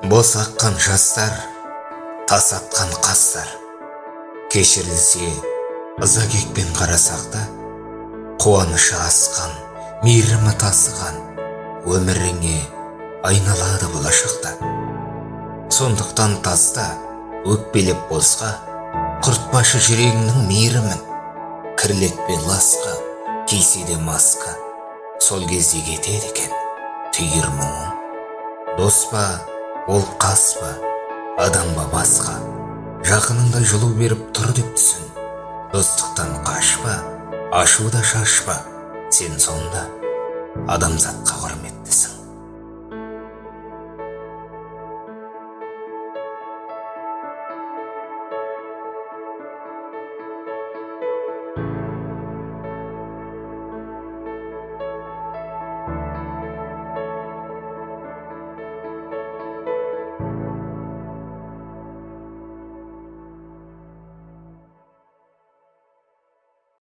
Бос аққан жастар, тас атқан қастар. Кешірілсе, ыза кекпен қарасақ та, қуанышы асқан, мейірімі тасыған, өміріңе айналады болашақта. Сондықтан таста, өкпелеп босқа, құртпашы жүрегіңнің мейірімін. Кірлетпе ласқа, кисе де маска, сол кезде кетеді екен түйір мұңың. Дос па, ол қас па, адам ба басқа, жақыныңдай жылу беріп тұр деп түсін. Достықтан қашпа, ашуда шашпа, сен сонда адамзатқа құрмет.